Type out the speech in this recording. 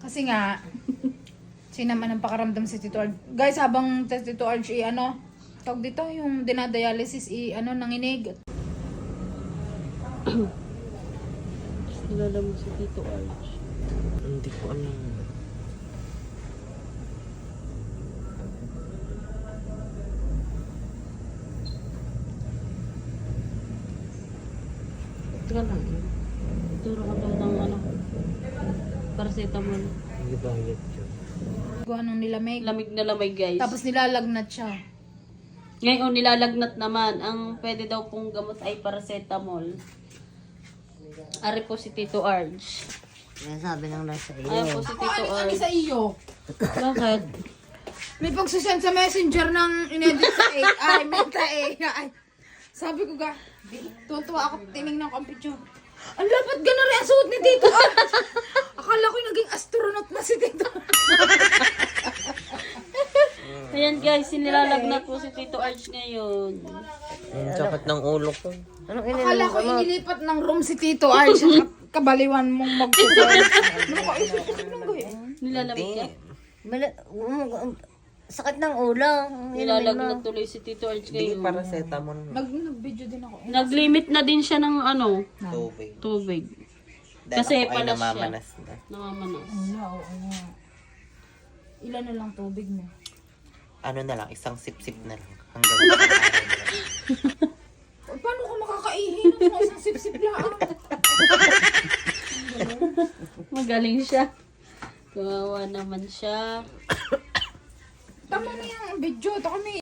Kasi nga, sinaman ang pakaramdam si Tito Arj. Guys, habang Tito Arj tawag dito, yung dinadialysis nanginig. Kilala mo si Tito Arj. Hindi ko alam. Teka lang. Turo ka daw ng paracetamol. Hindi ba yun? Gawa ng nilamig. Lamig na lamig, guys. Tapos nilalagnat siya. Ngayon, nilalagnat naman. Ang pwede daw pong gamot ay paracetamol. Ari po si Tito Arj. Yan sabi ng nasa iyo. Ayan po si Tito Ano Arj. sa iyo? Bakit? May pagsusend sa messenger ng inedit sa AI. Meta AI. Sabi ko ga, tuwa ako tinignan ko ang picture. Ang lapat gano'n rin ang suot ni Tito Arj. Akala ko yung naging astronaut na si Tito. Ayan guys, nilalagnat po si Tito Arj ngayon. Ang sakit ng ulo ko. Anong Akala ko inilipat ng room si Tito Arj. Kabaliwan mong mag-kusay. Nilalamig ka? Sakit ng ulo. Nilalagnat tuloy si Tito Arj Hindi ngayon. paracetamol. Nag-video din ako. Nag-limit na din siya ng Tubig. tubig. Dahil Kasi ako ay palas siya. namamanas na. Namamanas. Oo. Ilan na lang tubig mo? Ano na lang, isang sip-sip na lang. Hanggang isang araw na lang. Paano ka makakaihi ng mga isang sip-sip lang? Magaling siya. Kawawa naman siya. Tama na yung video. Ito kami.